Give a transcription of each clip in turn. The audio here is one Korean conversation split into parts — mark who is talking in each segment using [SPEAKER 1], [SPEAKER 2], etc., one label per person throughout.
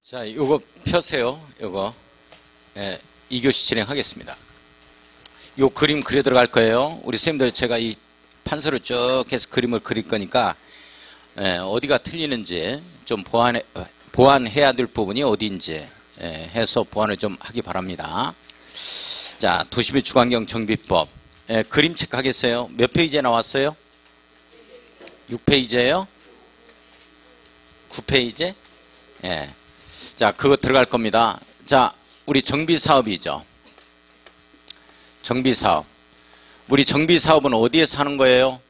[SPEAKER 1] 자, 요거 펴세요. 요거. 예, 2교시 진행하겠습니다. 요 그림 그려 들어갈 거예요. 우리 선생님들 제가 이 판서를 쭉 해서 그림을 그릴 거니까 어디가 틀리는지 좀 보완해야 될 부분이 어디인지 해서 보완을 좀 하기 바랍니다. 자, 도시및 주거환경 정비법 그림 체크하겠어요. 몇 페이지에 나왔어요? 6페이지예요? 9페이지? 예. 자, 그거 들어갈 겁니다. 자, 우리 정비사업이죠. 정비사업. 우리 정비사업은 어디에서 하는 거예요?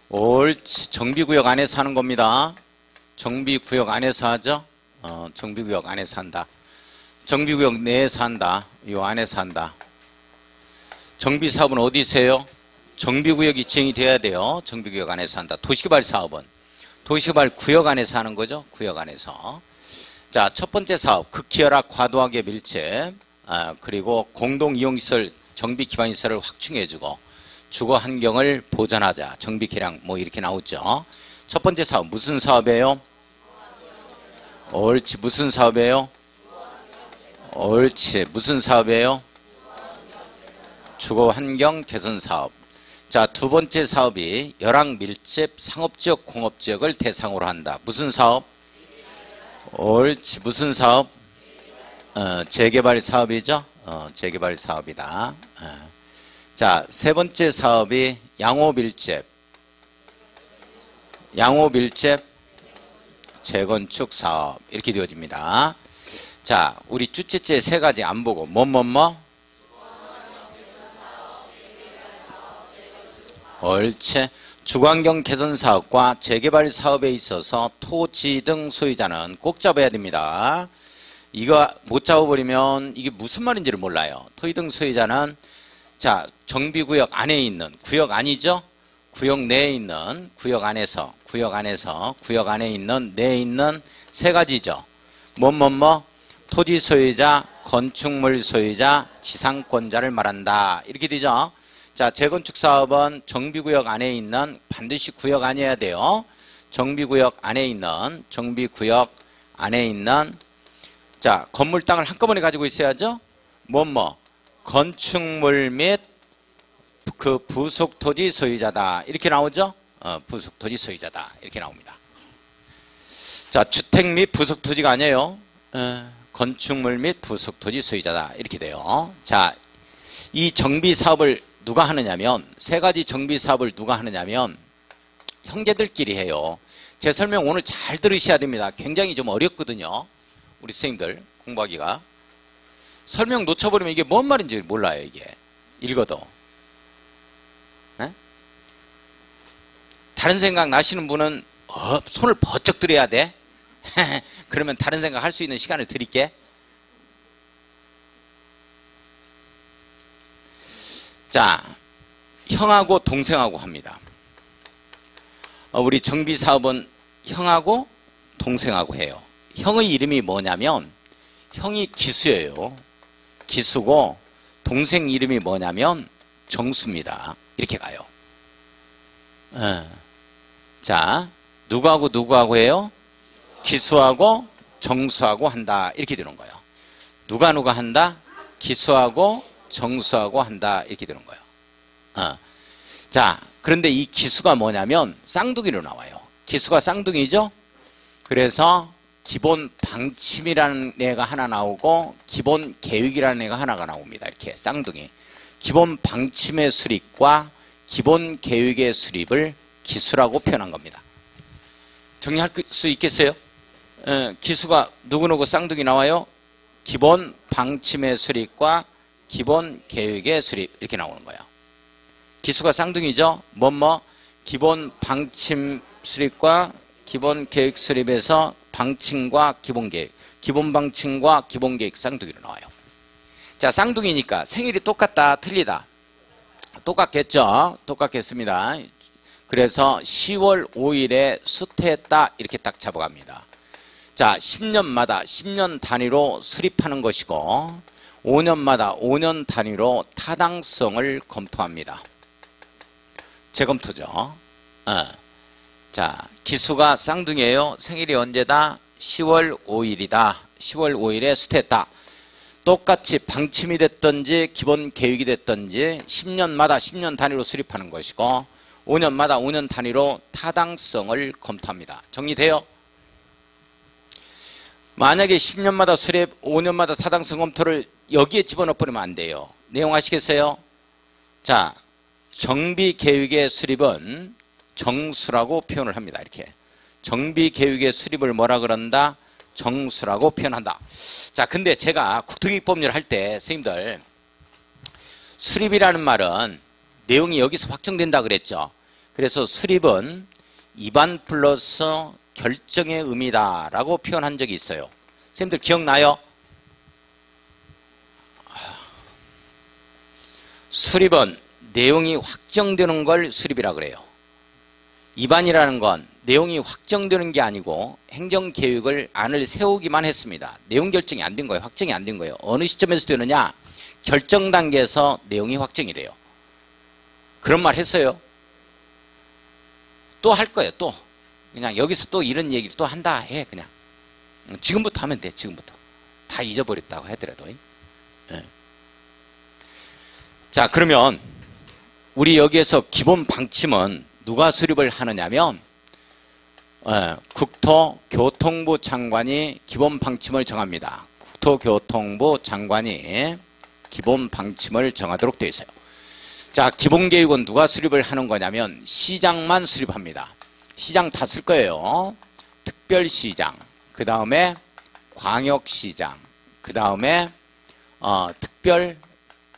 [SPEAKER 1] 옳지. 정비구역 안에서 하는 겁니다. 정비구역 안에서 하죠? 정비구역 안에서 한다. 정비구역 내에서 한다. 요 안에서 한다. 정비사업은 어디세요? 정비구역이 지정이 돼야 돼요. 정비구역 안에서 한다. 도시개발 사업은 도시개발 구역 안에서 하는 거죠. 구역 안에서. 자, 첫 번째 사업, 극히열악 과도하게 밀집, 그리고 공동이용시설, 정비기반시설을 확충해주고 주거환경을 보전하자. 정비개량 뭐 이렇게 나오죠. 첫 번째 사업 무슨 사업이에요? 옳지. 무슨 사업이에요? 옳지. 무슨 사업이에요? 주거환경 개선 사업. 자, 두 번째 사업이 열악 밀집 상업지역 공업지역을 대상으로 한다. 무슨 사업? 옳지. 무슨 사업? 재개발 사업이죠. 재개발 사업이다. 자, 세 번째 사업이 양호밀집 재건축 사업 이렇게 되어집니다. 자, 우리 주체째 세 가지 안 보고 옳지. 주거환경 개선 사업과 재개발 사업에 있어서 토지 등 소유자는 꼭 잡아야 됩니다. 이거 못 잡아버리면 이게 무슨 말인지를 몰라요. 토지 등 소유자는 자, 정비구역 안에 있는 구역 아니죠? 구역 내에 있는 구역 안에서 구역 안에 있는 내에 있는 세 가지죠. 토지 소유자, 건축물 소유자, 지상권자를 말한다. 이렇게 되죠. 자, 재건축 사업은 정비구역 안에 있는 반드시 구역 아니어야 돼요. 정비구역 안에 있는 자, 건물 땅을 한꺼번에 가지고 있어야죠. 건축물 및 그 부속토지 소유자다. 이렇게 나오죠. 부속토지 소유자다. 이렇게 나옵니다. 자, 주택 및 부속토지가 아니에요. 건축물 및 부속토지 소유자다. 이렇게 돼요. 자, 이 정비사업을 누가 하느냐면 세 가지 정비사업을 누가 하느냐면 형제들끼리 해요. 제 설명 오늘 잘 들으셔야 됩니다. 굉장히 좀 어렵거든요. 우리 선생님들 공부하기가. 설명 놓쳐버리면 이게 뭔 말인지 몰라요. 이게 읽어도. 네? 다른 생각 나시는 분은 손을 버쩍 들어야 돼. 그러면 다른 생각 할 수 있는 시간을 드릴게. 자, 형하고 동생하고 합니다. 우리 정비사업은 형하고 동생하고 해요. 형의 이름이 뭐냐면 형이 기수예요. 기수고 동생 이름이 뭐냐면 정수입니다. 이렇게 가요. 자, 누구하고 해요? 기수하고 정수하고 한다. 이렇게 되는 거예요. 누가 한다? 기수하고 정수하고 한다. 이렇게 되는 거예요. 자, 그런데 이 기수가 뭐냐면 쌍둥이로 나와요. 기수가 쌍둥이죠. 그래서 기본 방침이라는 애가 하나 나오고 기본 계획이라는 애가 하나가 나옵니다. 이렇게 쌍둥이. 기본 방침의 수립과 기본 계획의 수립을 기수라고 표현한 겁니다. 정리할 수 있겠어요? 기수가 누구누구 쌍둥이 나와요? 기본 방침의 수립과 기본 계획의 수립 이렇게 나오는 거예요. 기수가 쌍둥이죠. 기본 방침 수립과 기본 계획 수립에서 방침과 기본 계획, 기본 방침과 기본 계획 쌍둥이로 나와요. 자, 쌍둥이니까 생일이 똑같다, 틀리다. 똑같겠죠. 똑같겠습니다. 그래서 10월 5일에 수태했다 이렇게 딱 잡아갑니다. 자, 10년마다 10년 단위로 수립하는 것이고 5년마다 5년 단위로 타당성을 검토합니다. 재검토죠. 자, 기수가 쌍둥이에요. 생일이 언제다? 10월 5일이다. 10월 5일에 수퇴했다. 똑같이 방침이 됐든지 기본 계획이 됐든지 10년마다 10년 단위로 수립하는 것이고 5년마다 5년 단위로 타당성을 검토합니다. 정리돼요? 만약에 10년마다 수립, 5년마다 타당성 검토를 여기에 집어넣어버리면 안 돼요. 내용 아시겠어요? 자, 정비계획의 수립은 정수라고 표현을 합니다. 이렇게. 정비계획의 수립을 뭐라 그런다? 정수라고 표현한다. 자, 근데 제가 국토기획법률 할 때 선생님들 수립이라는 말은 내용이 여기서 확정된다 그랬죠. 그래서 수립은 입안 플러스 결정의 의미다 라고 표현한 적이 있어요. 선생님들 기억나요? 수립은 내용이 확정되는 걸 수립이라 그래요. 입안이라는 건 내용이 확정되는 게 아니고 행정계획을 안을 세우기만 했습니다. 내용 결정이 안 된 거예요. 확정이 안 된 거예요. 어느 시점에서 되느냐? 결정 단계에서 내용이 확정이 돼요. 그런 말 했어요. 또 할 거예요. 또 그냥 여기서 또 이런 얘기를 또 한다 해. 그냥 지금부터 하면 돼. 지금부터 다 잊어버렸다고 하더라도. 네. 자, 그러면 우리 여기에서 기본 방침은 누가 수립을 하느냐면 국토교통부 장관이 기본 방침을 정합니다. 국토교통부 장관이 기본 방침을 정하도록 되어 있어요. 자, 기본계획은 누가 수립을 하는 거냐면 시장만 수립합니다. 시장 다 쓸 거예요. 특별시장, 그 다음에 광역시장, 그 다음에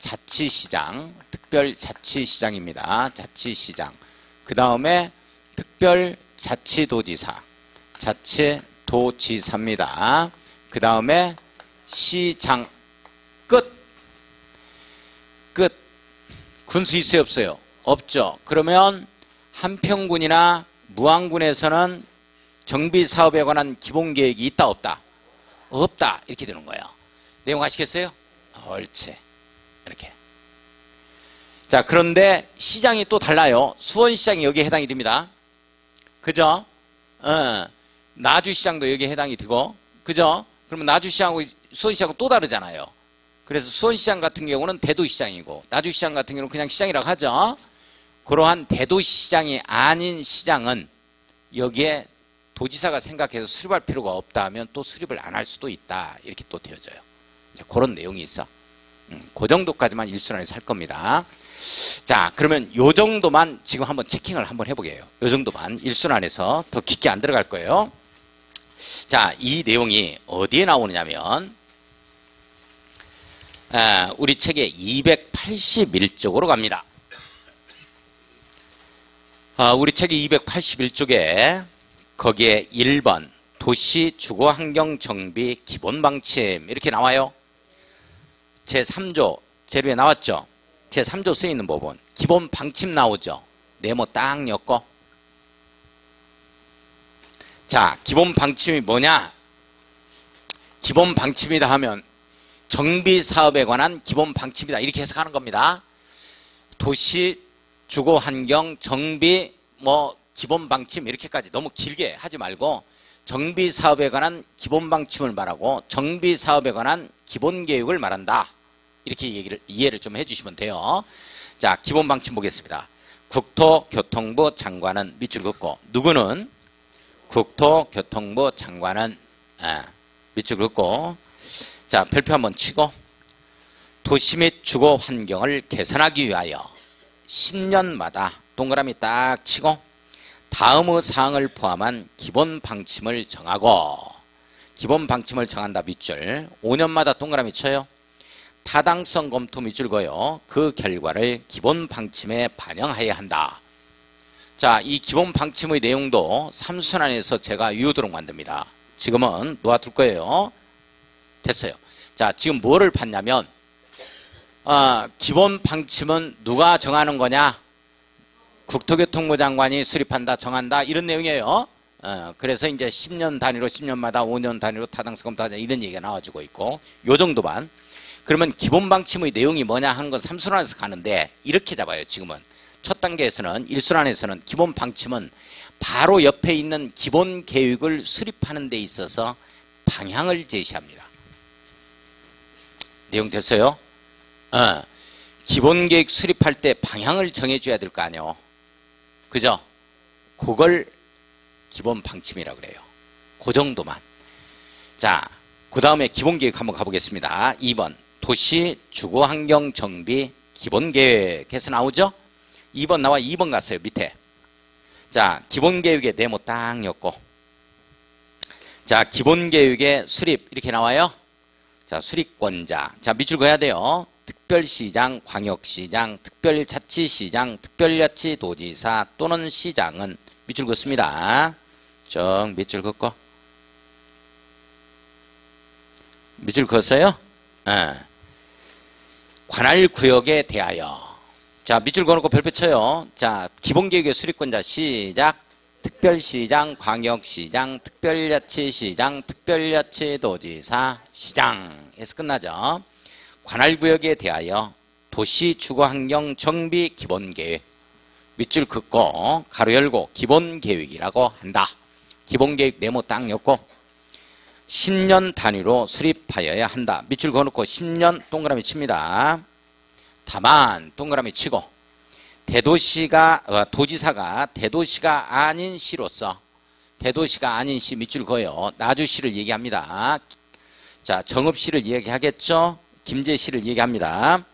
[SPEAKER 1] 특별자치시장, 특별자치시장입니다. 자치시장, 그 다음에 특별자치도지사, 자치도지사입니다. 그 다음에 시장. 끝. 군수 있어요 없어요? 없죠. 그러면 한평군이나 무안군에서는 정비사업에 관한 기본계획이 있다 없다? 없다. 이렇게 되는 거예요. 내용 아시겠어요? 옳지. 이렇게. 자, 그런데 시장이 또 달라요. 수원시장이 여기에 해당이 됩니다. 그죠? 나주시장도 여기에 해당이 되고, 그죠? 그러면 나주시장하고 수원시장은 또 다르잖아요. 그래서 수원시장 같은 경우는 대도시장이고 나주시장 같은 경우는 그냥 시장이라고 하죠. 그러한 대도시장이 아닌 시장은 여기에 도지사가 생각해서 수립할 필요가 없다 하면 또 수립을 안 할 수도 있다. 이렇게 또 되어져요. 이제 그런 내용이 있어. 그 정도까지만 일순환에서 할 겁니다. 자, 그러면 요 정도만 지금 한번 체킹을 한번 해보게요. 요 정도만 일순환에서 더 깊게 안 들어갈 거예요. 자, 이 내용이 어디에 나오느냐면 우리 책의 281쪽으로 갑니다. 우리 책의 281쪽에 거기에 1번 도시 주거환경정비 기본방침 이렇게 나와요. 제3조 재료에 나왔죠. 제3조 쓰여있는 부분 기본방침 나오죠. 네모 딱 엮고. 자, 기본방침이 뭐냐? 기본방침이다 하면 정비사업에 관한 기본방침이다 이렇게 해석하는 겁니다. 도시 주거환경 정비 기본방침 이렇게까지 너무 길게 하지 말고 정비사업에 관한 기본방침을 말하고 정비사업에 관한 기본계획을 말한다. 이렇게 이해를 좀 해주시면 돼요. 자, 기본방침 보겠습니다. 국토교통부 장관은 밑줄 긋고 누구는? 국토교통부 장관은 밑줄 긋고 자, 별표 한번 치고 도시 및 주거 환경을 개선하기 위하여 10년마다 동그라미 딱 치고 다음의 사항을 포함한 기본 방침을 정하고 기본 방침을 정한다 밑줄 5년마다 동그라미 쳐요. 타당성 검토 밑줄 그어요. 그 결과를 기본 방침에 반영해야 한다. 자, 이 기본 방침의 내용도 삼순환에서 제가 유효도록 만듭니다. 지금은 놓아둘 거예요. 됐어요. 자, 지금 뭐를 봤냐면 기본 방침은 누가 정하는 거냐? 국토교통부 장관이 수립한다, 정한다 이런 내용이에요. 그래서 이제 10년 단위로 10년마다 5년 단위로 타당성 검토하자 이런 얘기가 나와주고 있고 요 정도만. 그러면 기본 방침의 내용이 뭐냐 하는 건 삼순환에서 가는데 이렇게 잡아요. 지금은 첫 단계에서는 일순환에서는 기본 방침은 바로 옆에 있는 기본 계획을 수립하는 데 있어서 방향을 제시합니다. 내용 됐어요? 기본 계획 수립할 때 방향을 정해줘야 될 거 아니에요. 그죠? 그걸 기본 방침이라고 그래요. 그 정도만. 자, 그 다음에 기본 계획 한번 가보겠습니다. 2번 도시 주거환경 정비 기본 계획에서 나오죠? 2번 나와 2번 갔어요. 밑에. 자, 기본 계획의 네모 딱 엮고. 자, 기본 계획의 수립 이렇게 나와요. 자, 수립권자. 자, 밑줄 그어야 돼요. 특별시장, 광역시장, 특별자치시장, 특별자치도지사 또는 시장은 밑줄 긋습니다. 쭉 밑줄 긋고. 밑줄 그었어요? 관할 구역에 대하여. 자, 밑줄 그어놓고 별표 쳐요. 자, 기본계획의 수립권자 시작. 특별시장, 광역시장, 특별자치시장, 특별자치도지사, 시장에서 끝나죠. 관할구역에 대하여 도시주거환경 정비 기본계획. 밑줄 긋고 가로 열고 기본계획이라고 한다. 기본계획 네모 딱 엮고 10년 단위로 수립하여야 한다. 밑줄 그어놓고 10년 동그라미 칩니다. 다만 동그라미 치고 도지사가 대도시가 아닌 시로서 대도시가 아닌 시 밑줄 그어요. 나주시를 얘기합니다. 자, 정읍시를 얘기하겠죠. 김제시를 얘기합니다.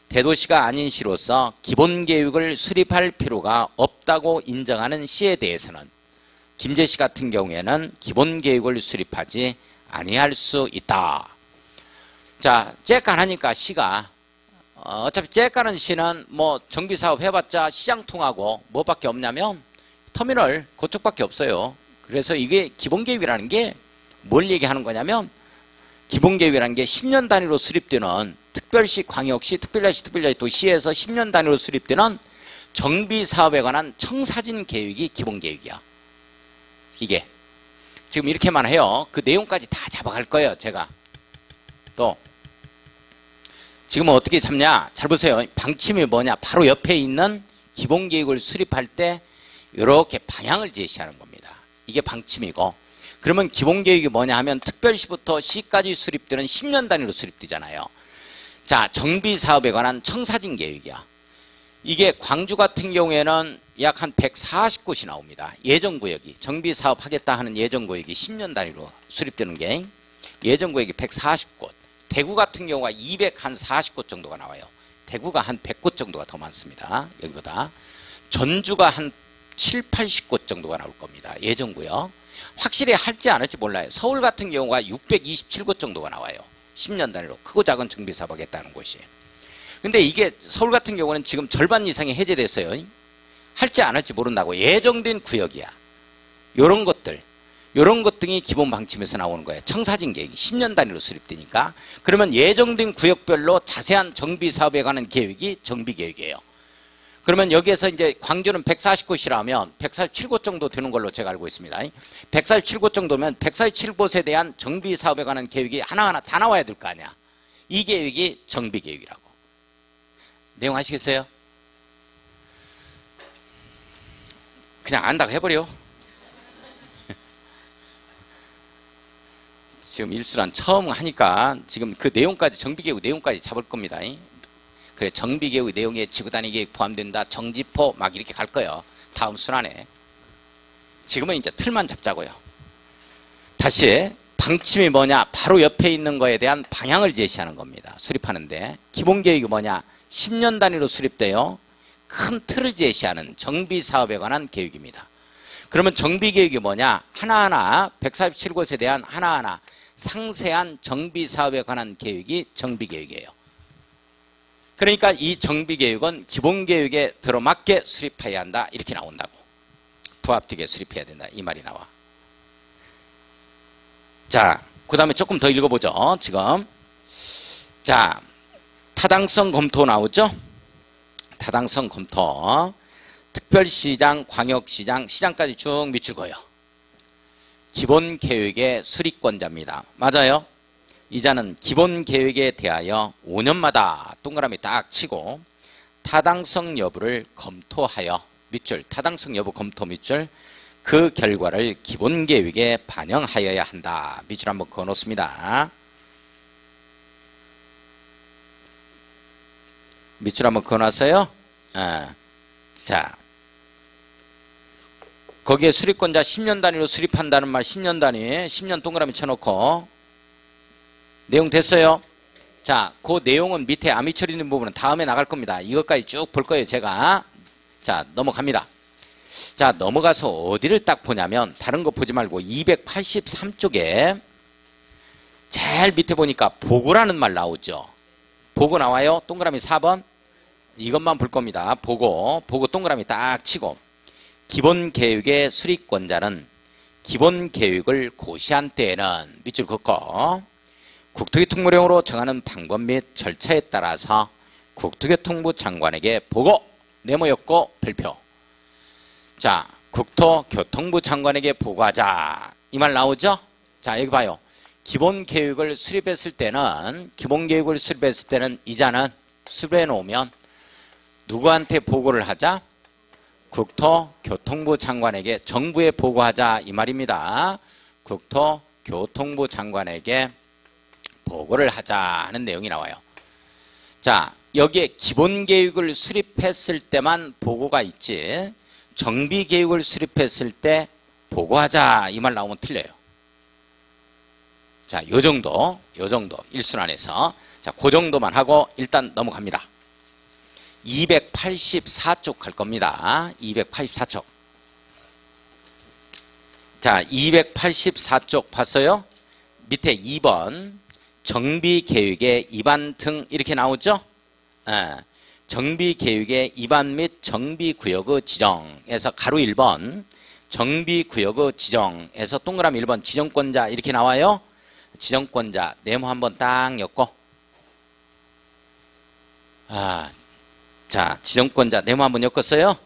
[SPEAKER 1] 대도시가 아닌 시로서 기본계획을 수립할 필요가 없다고 인정하는 시에 대해서는 김제시 같은 경우에는 기본계획을 수립하지 아니할 수 있다. 자, 째깐하니까 시가 어차피 째까는 시는 뭐 정비사업 해봤자 시장 통하고 뭐밖에 없냐면 터미널 그쪽밖에 없어요. 그래서 이게 기본계획이라는 게 뭘 얘기하는 거냐면 기본계획이라는 게 10년 단위로 수립되는 특별시, 광역시, 특별자치, 도시에서 10년 단위로 수립되는 정비사업에 관한 청사진 계획이 기본계획이야. 이게 지금 이렇게만 해요. 그 내용까지 다 잡아갈 거예요. 제가 또 지금은 어떻게 잡냐? 잘 보세요. 방침이 뭐냐? 바로 옆에 있는 기본계획을 수립할 때 이렇게 방향을 제시하는 겁니다. 이게 방침이고, 그러면 기본계획이 뭐냐 하면 특별시부터 시까지 수립되는 10년 단위로 수립되잖아요. 자, 정비사업에 관한 청사진 계획이야. 이게 광주 같은 경우에는 약 한 140곳이 나옵니다. 예정구역이 정비사업 하겠다 하는 예정구역이 10년 단위로 수립되는 게 예정구역이 140곳. 대구 같은 경우가 240곳 정도가 나와요. 대구가 한 100곳 정도가 더 많습니다. 여기보다. 전주가 한 7, 80곳 정도가 나올 겁니다. 예정구역. 확실히 할지 안 할지 몰라요. 서울 같은 경우가 627곳 정도가 나와요. 10년 단위로 크고 작은 정비사업 하겠다는 곳이. 근데 이게 서울 같은 경우는 지금 절반 이상이 해제됐어요. 할지 안 할지 모른다고. 예정된 구역이야. 요런 것들. 요런 것 등이 기본 방침에서 나오는 거예요. 청사진 계획이 10년 단위로 수립되니까. 그러면 예정된 구역별로 자세한 정비사업에 관한 계획이 정비계획이에요. 그러면 여기에서 이제 광주는 140곳이라면 147곳 정도 되는 걸로 제가 알고 있습니다. 147곳 정도면 147곳에 대한 정비사업에 관한 계획이 하나하나 다 나와야 될 거 아니야. 이 계획이 정비계획이라고. 내용 아시겠어요? 그냥 안다고 해버려. 지금 일수란 처음 하니까 지금 그 내용까지 정비계획 내용까지 잡을 겁니다. 그래, 정비계획 내용에 지구단위 계획 포함된다. 정지포 막 이렇게 갈 거예요. 다음 순환에. 지금은 이제 틀만 잡자고요. 다시 방침이 뭐냐? 바로 옆에 있는 거에 대한 방향을 제시하는 겁니다. 수립하는데 기본계획이 뭐냐? 10년 단위로 수립돼요. 큰 틀을 제시하는 정비사업에 관한 계획입니다. 그러면 정비계획이 뭐냐? 하나하나 147곳에 대한 하나하나 상세한 정비사업에 관한 계획이 정비계획이에요. 그러니까 이 정비계획은 기본계획에 들어맞게 수립해야 한다. 이렇게 나온다고. 부합되게 수립해야 된다. 이 말이 나와. 자, 그 다음에 조금 더 읽어보죠. 지금. 자, 타당성 검토 나오죠? 타당성 검토. 특별시장, 광역시장, 시장까지 쭉 밑줄 그어요. 기본계획의 수립권자입니다. 맞아요? 이자는 기본계획에 대하여 5년마다 동그라미 딱 치고 타당성 여부를 검토하여 밑줄 타당성 여부 검토 밑줄 그 결과를 기본계획에 반영하여야 한다. 밑줄 한번 그어놓습니다. 밑줄 한번 그어놨어요. 자, 거기에 수립권자 10년 단위로 수립한다는 말 10년 단위 10년 동그라미 쳐놓고 내용 됐어요. 자, 그 내용은 밑에 아미처리 있는 부분은 다음에 나갈 겁니다. 이것까지 쭉 볼 거예요, 제가. 자, 넘어갑니다. 자, 넘어가서 어디를 딱 보냐면 다른 거 보지 말고 283쪽에 제일 밑에 보니까 보고라는 말 나오죠. 보고 나와요. 동그라미 4번. 이것만 볼 겁니다. 보고 동그라미 딱 치고 기본계획의 수립권자는 기본계획을 고시한 때에는 밑줄 긋고 국토교통부령으로 정하는 방법 및 절차에 따라서 국토교통부 장관에게 보고 네모였고 별표. 자, 국토교통부 장관에게 보고하자. 이 말 나오죠? 자, 여기 봐요. 기본계획을 수립했을 때는 이자는 수립해 놓으면 누구한테 보고를 하자? 국토교통부 장관에게 정부에 보고하자 이 말입니다. 국토교통부 장관에게 보고를 하자 하는 내용이 나와요. 자, 여기에 기본계획을 수립했을 때만 보고가 있지 정비계획을 수립했을 때 보고하자 이 말 나오면 틀려요. 자, 요 정도 일순환에서 자, 그 정도만 하고 일단 넘어갑니다. 284쪽 갈 겁니다. 284쪽. 자, 284쪽 봤어요? 밑에 2번 정비계획의 입안 등 이렇게 나오죠? 정비계획의 입안 및 정비구역의 지정에서 가로 1번 정비구역의 지정에서 동그라미 1번 지정권자 이렇게 나와요. 지정권자 네모 한번 딱 엮고 자, 지정권자 네모 한번 엮었어요.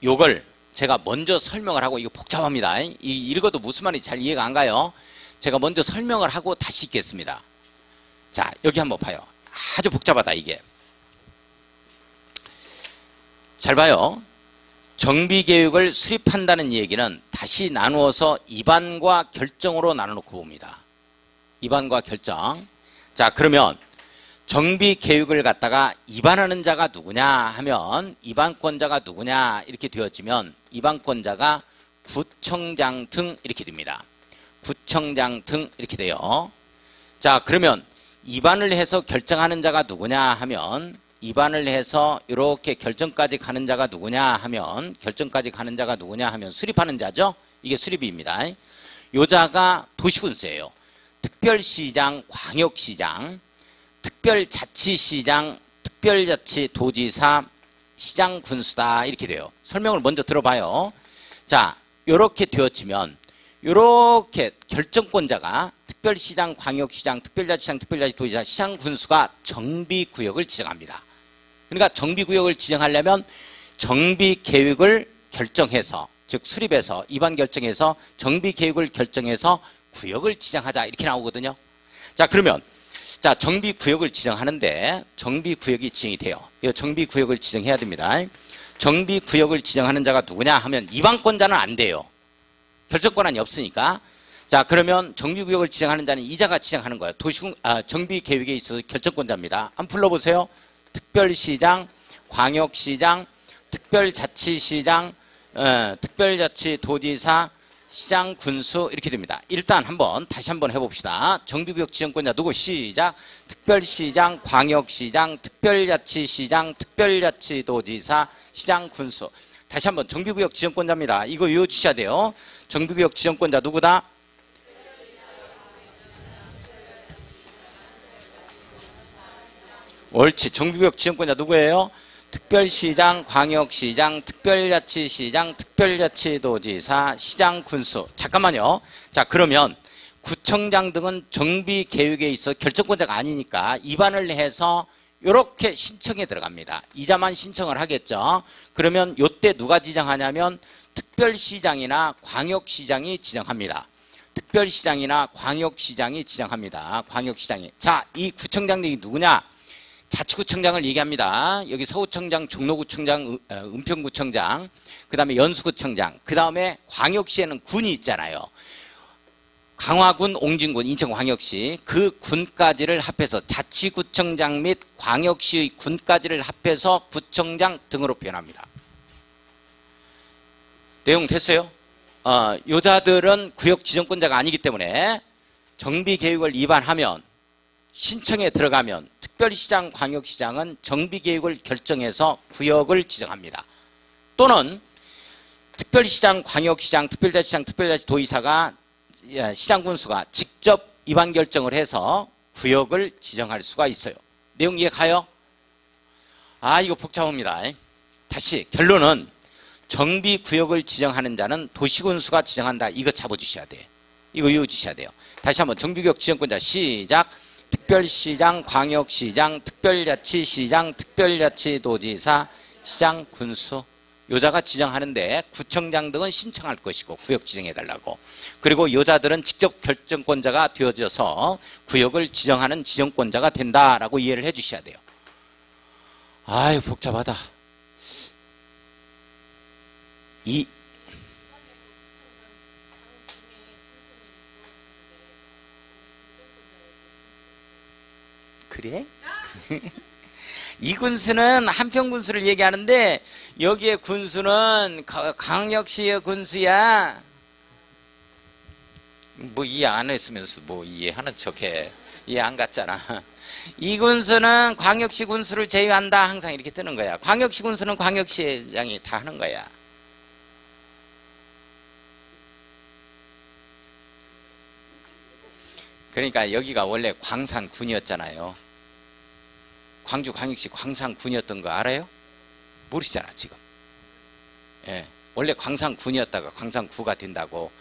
[SPEAKER 1] 요걸 제가 먼저 설명을 하고 이거 복잡합니다. 읽어도 무슨 말인지 잘 이해가 안 가요. 제가 먼저 설명을 하고 다시 읽겠습니다. 자, 여기 한번 봐요. 아주 복잡하다 이게. 잘 봐요. 정비계획을 수립한다는 얘기는 다시 나누어서 입안과 결정으로 나눠놓고 봅니다. 입안과 결정. 자, 그러면 정비계획을 갖다가 입안하는 자가 누구냐 하면 입안권자가 누구냐 이렇게 되어지면 입안권자가 구청장 등 이렇게 됩니다. 구청장 등 이렇게 돼요. 자, 그러면 입안을 해서 결정하는 자가 누구냐 하면 입안을 해서 이렇게 결정까지 가는 자가 누구냐 하면 수립하는 자죠. 이게 수립입니다. 요 자가 도시군수예요. 특별시장, 광역시장, 특별자치시장, 특별자치도지사, 시장군수다 이렇게 돼요. 설명을 먼저 들어봐요. 자, 요렇게 되어지면 요렇게 결정권자가 특별시장, 광역시장, 특별자치시장, 특별자치도지사, 시장군수가 정비구역을 지정합니다. 그러니까 정비구역을 지정하려면 정비계획을 결정해서 즉 수립해서 입안 결정해서 정비계획을 결정해서 구역을 지정하자 이렇게 나오거든요. 자, 그러면 자, 정비구역을 지정하는데 정비구역이 지정이 돼요. 이 정비구역을 지정해야 됩니다. 정비구역을 지정하는 자가 누구냐 하면 입안권자는 안 돼요. 결정권한이 없으니까. 자, 그러면 정비구역을 지정하는 자는 이자가 지정하는 거예요. 정비계획에 있어서 결정권자입니다. 한번 불러보세요. 특별시장, 광역시장, 특별자치시장, 특별자치도지사, 시장군수 이렇게 됩니다. 일단 다시 한번 해봅시다. 정비구역 지정권자 누구? 시작. 특별시장, 광역시장, 특별자치시장, 특별자치도지사, 시장군수. 다시 한번 정비구역 지정권자입니다. 이거 외워주셔야 돼요. 정비구역 지정권자 누구다? 옳지. 정비구역 지정권자 누구예요? 특별시장, 광역시장, 특별자치시장, 특별자치도지사, 시장군수. 잠깐만요. 자, 그러면 구청장 등은 정비계획에 있어 결정권자가 아니니까 입안을 해서 이렇게 신청에 들어갑니다. 이자만 신청을 하겠죠. 그러면 요때 누가 지정하냐면 특별시장이나 광역시장이 지정합니다. 특별시장이나 광역시장이 지정합니다. 광역시장이. 자, 이 구청장 등이 누구냐? 자치구청장을 얘기합니다. 여기 서구청장, 종로구청장, 은평구청장, 그 다음에 연수구청장, 그 다음에 광역시에는 군이 있잖아요. 강화군, 옹진군, 인천광역시 그 군까지를 합해서 자치구청장 및 광역시의 군까지를 합해서 구청장 등으로 표현합니다. 내용 됐어요? 여자들은 구역 지정권자가 아니기 때문에 정비계획을 위반하면 신청에 들어가면 특별시장, 광역시장은 정비계획을 결정해서 구역을 지정합니다. 또는 특별시장, 광역시장, 특별자치장, 특별자치도의사가 시장군수가 직접 위반 결정을 해서 구역을 지정할 수가 있어요. 내용 이해 가요? 이거 복잡합니다. 다시 결론은 정비구역을 지정하는 자는 도시군수가 지정한다. 이거 잡아주셔야 돼요. 이거 외워주셔야 돼요. 다시 한번 정비구역 지정권자 시작. 특별시장, 광역시장, 특별자치시장, 특별자치도지사, 시장군수 여자가 지정하는데 구청장 등은 신청할 것이고 구역 지정해달라고. 그리고 여자들은 직접 결정권자가 되어져서 구역을 지정하는 지정권자가 된다라고 이해를 해주셔야 돼요. 아유 복잡하다. 그래? 이 군수는 한평군수를 얘기하는데 여기에 군수는 광역시의 군수야. 뭐 이해 안 했으면서 뭐 이해하는 척해. 이해 안 갔잖아. 이 군수는 광역시 군수를 제외한다. 항상 이렇게 뜨는 거야. 광역시 군수는 광역시장이 다 하는 거야. 그러니까 여기가 원래 광산군이었잖아요. 광주광역시 광산군이었던 거 알아요? 모르시잖아 지금. 예, 원래 광산군이었다가 광산구가 된다고.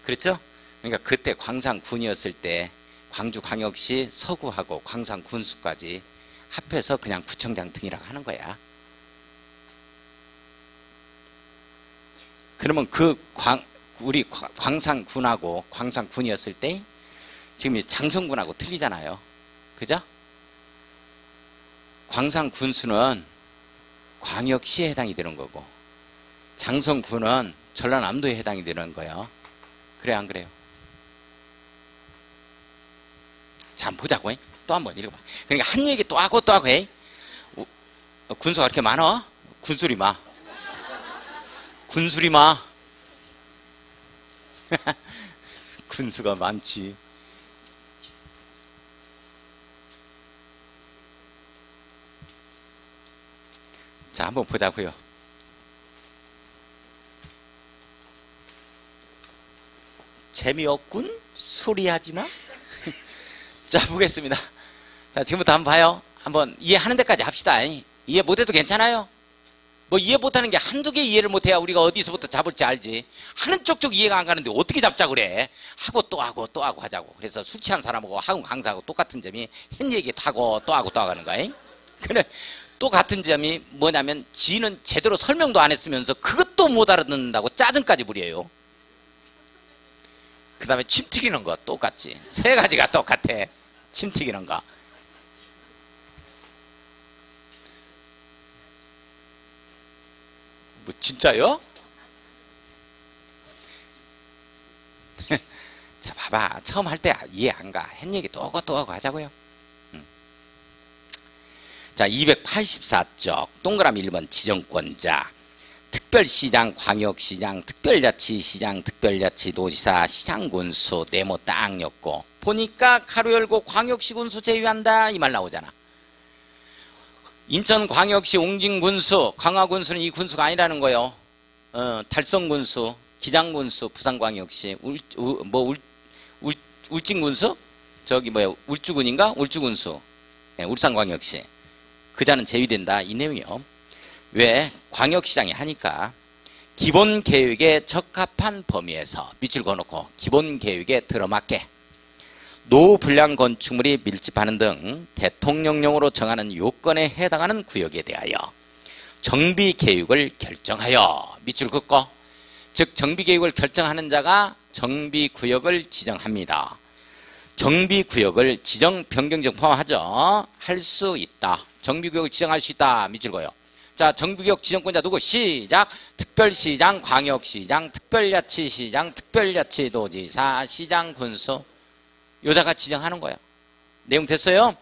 [SPEAKER 1] 그렇죠? 그러니까 그때 광산군이었을 때 광주광역시 서구하고 광산군수까지 합해서 그냥 구청장 등이라고 하는 거야. 그러면 우리 광산군하고 광산군이었을 때 지금 장성군하고 틀리잖아요. 그죠? 광산군수는 광역시에 해당이 되는 거고 장성군은 전라남도에 해당이 되는 거예요. 그래 안 그래요? 자 한번 보자고. 또 한번 읽어봐. 그러니까 한 얘기 또 하고 또 하고 해. 군수가 그렇게 많어? 군수리 마. 군수리 마. 군수가 많지. 자, 한번 보자고요. 재미없군? 소리하지 마. 자, 보겠습니다. 자, 지금부터 한번 봐요. 한번 이해하는 데까지 합시다. 이해 못해도 괜찮아요. 뭐 이해 못하는 게 한두 개 이해를 못해야 우리가 어디서부터 잡을지 알지. 하는 쪽쪽 이해가 안 가는데 어떻게 잡자 그래. 하고 또 하고 또 하고 하자고. 그래서 술 취한 사람하고 학원 강사하고 똑같은 점이 한 얘기 하고 또 하고 또 하는 거야. 그래. 또 같은 점이 뭐냐면 지는 제대로 설명도 안 했으면서 그것도 못 알아듣는다고 짜증까지 부려요. 그 다음에 침 튀기는 거 똑같지. 세 가지가 똑같아. 침 튀기는 거. 뭐 진짜요? 자 봐봐. 처음 할 때 이해 안 가. 한 얘기 또 하고 또 하고 하자고요. 자, 284쪽 동그라미 1번 지정권자 특별시장, 광역시장, 특별자치시장, 특별자치도지사, 시장군수 네모 딱 엮고 보니까 가로 열고 광역시군수 제외한다 이 말 나오잖아. 인천광역시 옹진군수, 강화군수는 이 군수가 아니라는 거예요. 달성군수, 기장군수, 부산광역시, 울진군수? 저기 뭐야 울주군인가? 울주군수, 네, 울산광역시. 그자는 제외된다 이 내용이요. 왜? 광역시장이 하니까 기본계획에 적합한 범위에서 밑줄 그어놓고 기본계획에 들어맞게 노불량 건축물이 밀집하는 등 대통령령으로 정하는 요건에 해당하는 구역에 대하여 정비계획을 결정하여 밑줄 긋고 즉 정비계획을 결정하는 자가 정비구역을 지정합니다. 정비구역을 지정 변경 중 포함하죠. 할 수 있다. 정비구역을 지정할 수 있다. 밑줄 그어요. 자, 정비구역 지정권자 누구? 시작. 특별시장, 광역시장, 특별자치시장, 특별자치도지사, 시장, 군수. 여자가 지정하는 거예요. 내용 됐어요?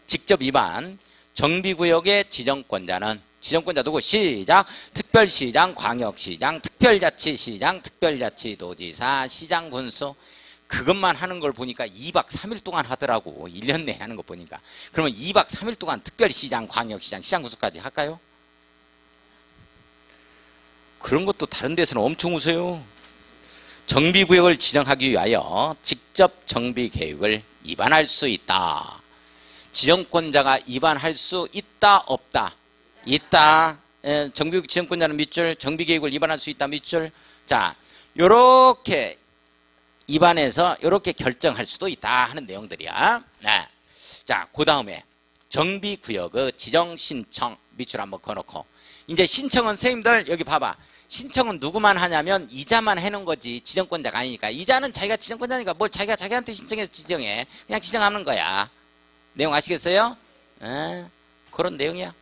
[SPEAKER 1] 직접 위반. 정비구역의 지정권자는 지정권자 누구? 시작. 특별시장, 광역시장, 특별자치시장, 특별자치도지사, 시장, 군수. 그것만 하는 걸 보니까 2박 3일 동안 하더라고. 1년 내에 하는 거 보니까. 그러면 2박 3일 동안 특별시장, 광역시장, 시장, 군수까지 할까요? 그런 것도 다른 데서는 엄청 우세요. 정비구역을 지정하기 위하여 직접 정비계획을 위반할 수 있다. 지정권자가 위반할 수 있다, 없다? 있다. 정비구역 지정권자는 밑줄, 정비계획을 위반할 수 있다, 밑줄. 자, 요렇게 위반해서 요렇게 결정할 수도 있다 하는 내용들이야. 네. 자, 그 다음에 정비구역의 지정신청 밑줄 한번 그어놓고, 이제 신청은 선생님들 여기 봐봐. 신청은 누구만 하냐면 이자만 해놓은 거지 지정권자가 아니니까. 이자는 자기가 지정권자니까 뭘 자기가 자기한테 신청해서 지정해. 그냥 지정하는 거야. 내용 아시겠어요? 그런 내용이야.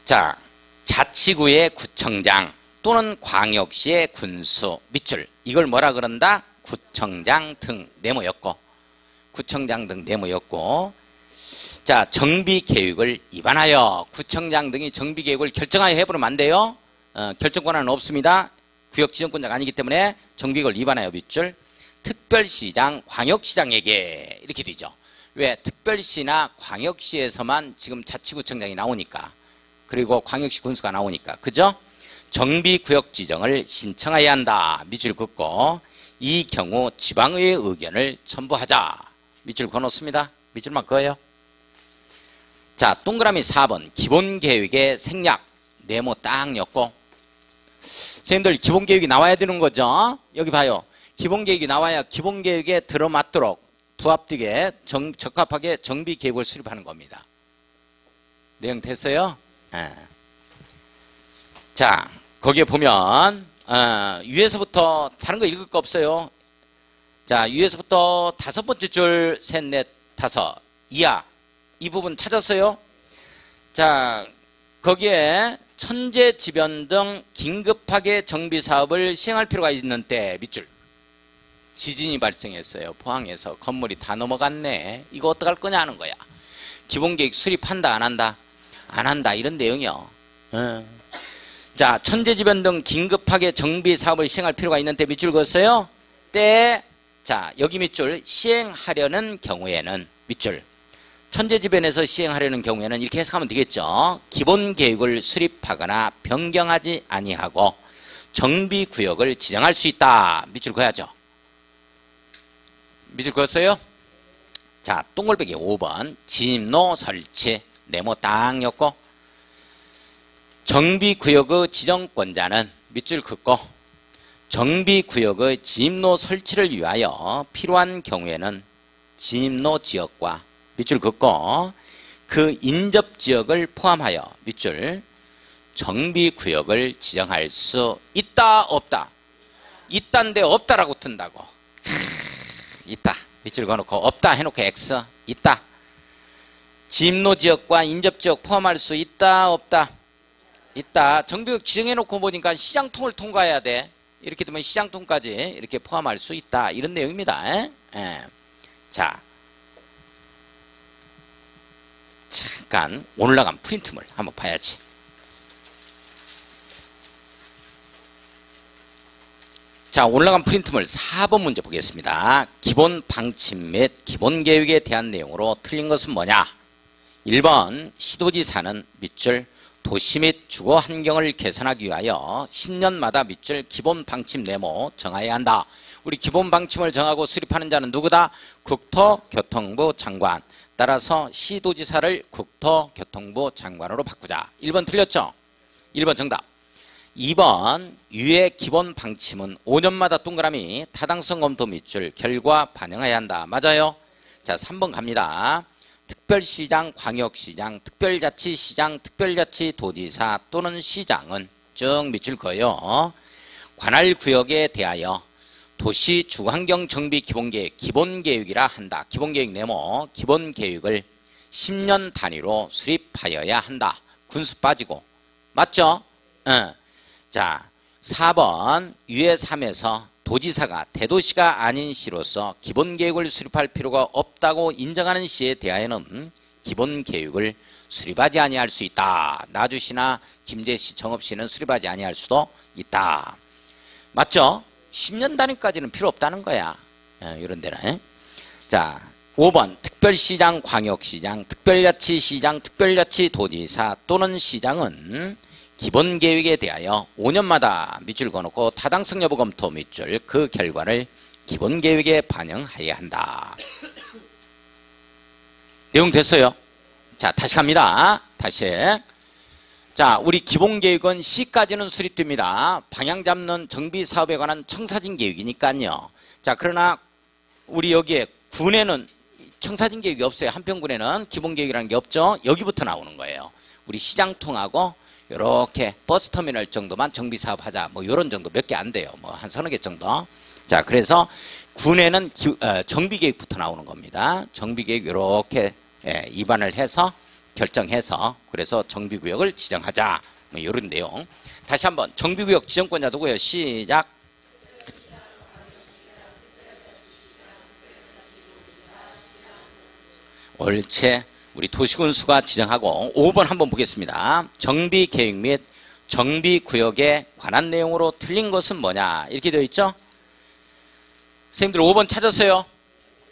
[SPEAKER 1] 자, 자치구의 구청장 또는 광역시의 군수 밑줄. 이걸 뭐라 그런다? 구청장 등 네모였고, 구청장 등 네모였고. 자, 정비계획을 위반하여 구청장 등이 정비계획을 결정하여 해버리면 안 돼요. 결정권한은 없습니다. 구역 지정권자가 아니기 때문에 정비계획을 위반하여 밑줄. 특별시장, 광역시장에게 이렇게 되죠. 왜? 특별시나 광역시에서만 지금 자치구청장이 나오니까, 그리고 광역시 군수가 나오니까, 그죠? 정비구역 지정을 신청해야 한다. 밑줄 긋고, 이 경우 지방의회 의견을 첨부하자. 밑줄 그어놓습니다. 밑줄만 그어요. 자, 동그라미 4번 기본계획의 생략 네모 딱 엮고. 선생님들 기본계획이 나와야 되는 거죠. 여기 봐요. 기본계획이 나와야 기본계획에 들어맞도록 부합되게 적합하게 정비계획을 수립하는 겁니다. 내용 됐어요? 자, 거기에 보면 위에서부터 다른 거 읽을 거 없어요. 자, 위에서부터 5번째 줄 셋, 넷, 다섯 이하 이 부분 찾았어요? 자, 거기에 천재지변 등 긴급하게 정비사업을 시행할 필요가 있는 때 밑줄. 지진이 발생했어요. 포항에서 건물이 다 넘어갔네. 이거 어떡할 거냐 하는 거야. 기본계획 수립한다 안 한다? 안 한다 이런 내용이요. 자, 천재지변 등 긴급하게 정비사업을 시행할 필요가 있는 때 밑줄 그었어요? 때. 자, 여기 밑줄 시행하려는 경우에는 밑줄. 천재지변에서 시행하려는 경우에는 이렇게 해석하면 되겠죠. 기본계획을 수립하거나 변경하지 아니하고 정비구역을 지정할 수 있다. 밑줄 그어야죠. 밑줄 그었어요? 자, 동글배기 5번 진입로 설치 네모 딱 엮고, 정비구역의 지정권자는 밑줄 긋고, 정비구역의 진입로 설치를 위하여 필요한 경우에는 진입로 지역과 밑줄 긋고, 그 인접지역을 포함하여 밑줄 정비구역을 지정할 수 있다 없다? 있다인데 없다라고 뜬다고. 있다 밑줄 그어놓고, 없다 해놓고 X. 있다. 진입로지역과 인접지역 포함할 수 있다 없다? 있다. 정비구역 지정해놓고 보니까 시장통을 통과해야 돼. 이렇게 되면 시장통까지 이렇게 포함할 수 있다 이런 내용입니다. 자, 잠깐 올라간 프린트물 한번 봐야지. 자, 올라간 프린트물 4번 문제 보겠습니다. 기본 방침 및 기본 계획에 대한 내용으로 틀린 것은 뭐냐? 1번 시도지사는 밑줄 도시 및 주거 환경을 개선하기 위하여 10년마다 밑줄 기본 방침 네모 정해야 한다. 우리 기본 방침을 정하고 수립하는 자는 누구다? 국토교통부 장관. 따라서 시도지사를 국토교통부 장관으로 바꾸자. 1번 틀렸죠? 1번 정답. 2번 위의 기본 방침은 5년마다 동그라미 타당성 검토 밑줄 결과 반영해야 한다. 맞아요? 자, 3번 갑니다. 특별시장, 광역시장, 특별자치시장, 특별자치도지사 또는 시장은 쭉 밑줄 그어요. 관할구역에 대하여 도시 주거환경 정비 기본계획, 기본계획이라 한다. 기본계획 네모, 기본계획을 10년 단위로 수립하여야 한다. 군수 빠지고. 맞죠? 자, 4번 유예 3에서 도지사가 대도시가 아닌 시로서 기본계획을 수립할 필요가 없다고 인정하는 시에 대하여는 기본계획을 수립하지 아니할 수 있다. 나주시나 김제시, 정읍시는 수립하지 아니할 수도 있다. 맞죠? 10년 단위까지는 필요 없다는 거야. 이런 데는. 자, 5번 특별시장, 광역시장, 특별자치시장, 특별자치도지사 또는 시장은 기본계획에 대하여 5년마다 밑줄 그어놓고 타당성 여부 검토 밑줄 그 결과를 기본계획에 반영해야 한다. 내용 됐어요? 자, 다시 갑니다. 다시. 자, 우리 기본계획은 시까지는 수립됩니다. 방향 잡는 정비사업에 관한 청사진 계획이니까요. 자, 그러나 우리 여기에 군에는 청사진 계획이 없어요. 한평군에는 기본계획이라는 게 없죠. 여기부터 나오는 거예요. 우리 시장통하고 이렇게 버스터미널 정도만 정비사업 하자. 뭐 이런 정도 몇 개 안 돼요. 뭐 한 서너 개 정도. 자, 그래서 군에는 정비계획부터 나오는 겁니다. 정비계획 이렇게 입안을 해서 결정해서 그래서 정비구역을 지정하자. 뭐 이런 내용. 다시 한번 정비구역 지정권자 누구예요? 시작. 옳지. 우리 도시군수가 지정하고 5번 한번 보겠습니다. 정비계획 및 정비구역에 관한 내용으로 틀린 것은 뭐냐 이렇게 되어 있죠. 선생님들 5번 찾았어요?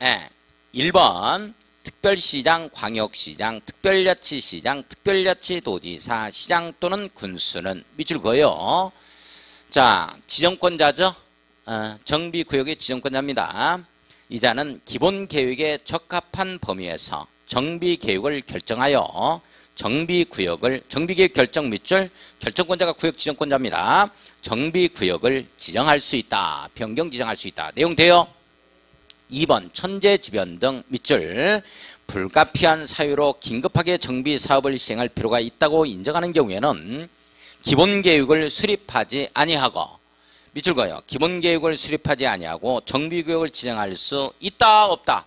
[SPEAKER 1] 네. 1번 특별시장, 광역시장, 특별자치시장, 특별자치도지사, 시장 또는 군수는 밑줄 그어요. 자, 지정권자죠. 정비구역의 지정권자입니다. 이자는 기본계획에 적합한 범위에서 정비계획을 결정하여 정비계획 결정 밑줄 결정권자가 구역 지정권자입니다. 정비구역을 지정할 수 있다. 변경 지정할 수 있다. 내용 돼요? 2번 천재지변 등 밑줄 불가피한 사유로 긴급하게 정비사업을 시행할 필요가 있다고 인정하는 경우에는 기본계획을 수립하지 아니하고 밑줄 그어요. 기본계획을 수립하지 아니하고 정비구역을 지정할 수 있다 없다?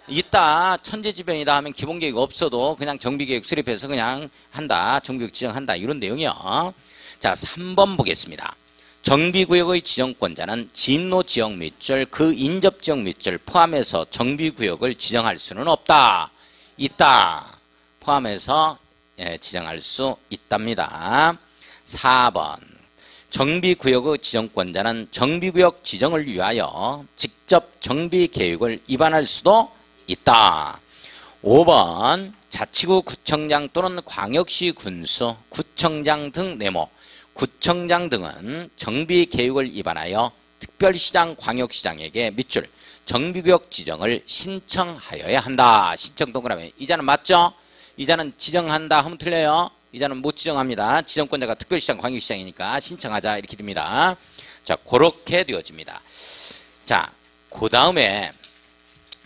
[SPEAKER 1] 있다. 천재지변이다 하면 기본계획 없어도 그냥 정비계획 수립해서 그냥 한다. 정비구역 지정한다. 이런 내용이요. 자, 3번 보겠습니다. 정비구역의 지정권자는 진로 지역 밑줄 그 인접 지역 밑줄 포함해서 정비구역을 지정할 수는 없다. 있다. 포함해서 지정할 수 있답니다. 4번 정비구역의 지정권자는 정비구역 지정을 위하여 직접 정비계획을 입안할 수도 있다. 5번 자치구 구청장 또는 광역시 군수, 구청장 등 네모 구청장 등은 정비계획을 입안하여 특별시장, 광역시장에게 밑줄 정비구역 지정을 신청하여야 한다. 신청 동그라미. 이자는 맞죠? 이자는 지정한다 하면 틀려요. 이자는 못 지정합니다. 지정권자가 특별시장, 광역시장이니까 신청하자 이렇게 됩니다. 자, 그렇게 되어집니다. 자, 그 다음에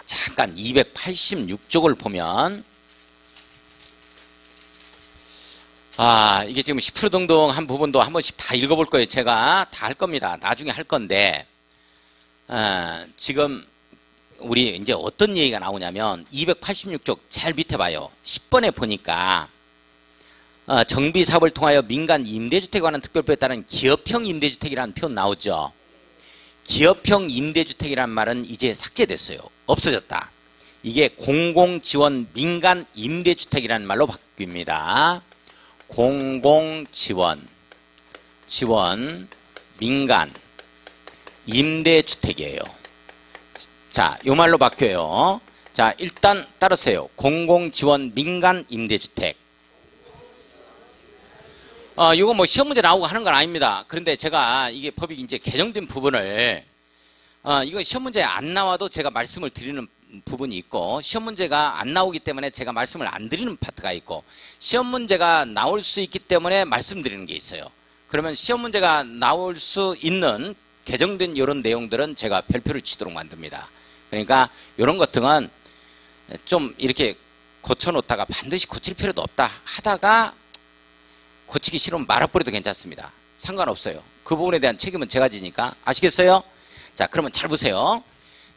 [SPEAKER 1] 잠깐 286쪽을 보면 이게 지금 10% 등등한 부분도 한 번씩 다 읽어볼 거예요. 제가 다 할 겁니다. 나중에 할 건데 지금 우리 이제 어떤 얘기가 나오냐면 286쪽 제일 밑에 봐요. 10번에 보니까 정비사업을 통하여 민간 임대주택에 관한 특별법에 따른 기업형 임대주택이라는 표현 나오죠. 기업형 임대주택이라는 말은 이제 삭제됐어요. 없어졌다. 이게 공공지원 민간 임대주택이라는 말로 바뀝니다. 공공지원 민간 임대주택이에요. 자, 요 말로 바뀌어요. 자, 일단 따르세요. 공공지원 민간 임대주택. 이거 뭐 시험 문제 나오고 하는 건 아닙니다. 그런데 제가 이게 법이 이제 개정된 부분을 이거 시험 문제에 안 나와도 제가 말씀을 드리는 부분이 있고 시험 문제가 안 나오기 때문에 제가 말씀을 안 드리는 파트가 있고 시험 문제가 나올 수 있기 때문에 말씀드리는 게 있어요. 그러면 시험 문제가 나올 수 있는 개정된 이런 내용들은 제가 별표를 치도록 만듭니다. 그러니까 이런 것들은 좀 이렇게 고쳐놓다가 반드시 고칠 필요도 없다 하다가 고치기 싫으면 말아버려도 괜찮습니다. 상관없어요. 그 부분에 대한 책임은 제가 지니까. 아시겠어요? 자, 그러면 잘 보세요.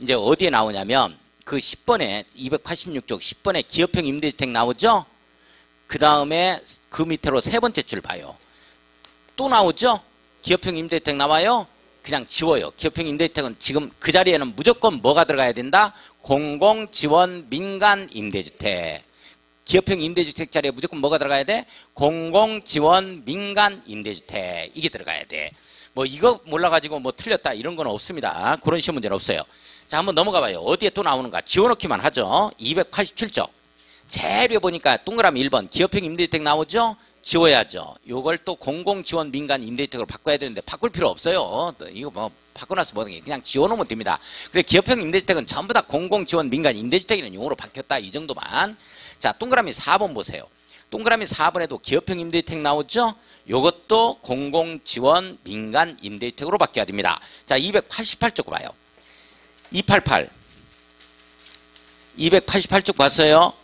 [SPEAKER 1] 이제 어디에 나오냐면 그 10번에 286쪽 10번에 기업형 임대주택 나오죠? 그 다음에 그 밑으로 세 번째 줄 봐요. 또 나오죠? 기업형 임대주택 나와요? 그냥 지워요. 기업형 임대주택은 지금 그 자리에는 무조건 뭐가 들어가야 된다? 공공지원 민간 임대주택. 기업형 임대주택 자리에 무조건 뭐가 들어가야 돼? 공공지원 민간 임대주택. 이게 들어가야 돼. 뭐 이거 몰라가지고 뭐 틀렸다 이런 건 없습니다. 그런 시험 문제는 없어요. 자, 한번 넘어가 봐요. 어디에 또 나오는가? 지워놓기만 하죠. 287쪽. 제일 위에 보니까 동그라미 1번 기업형 임대주택 나오죠? 지워야죠. 요걸 또 공공지원 민간 임대주택으로 바꿔야 되는데 바꿀 필요 없어요. 이거 뭐 바꿔놔서 뭐든 그냥 지워놓으면 됩니다. 그래, 기업형 임대주택은 전부 다 공공지원 민간 임대주택이라는 용어로 바뀌었다. 이 정도만. 자, 동그라미 4번 보세요. 동그라미 4번에도 기업형 임대주택 나오죠? 요것도 공공지원 민간 임대주택으로 바뀌어야 됩니다. 자, 288쪽 봐요. 288. 288쪽 봤어요?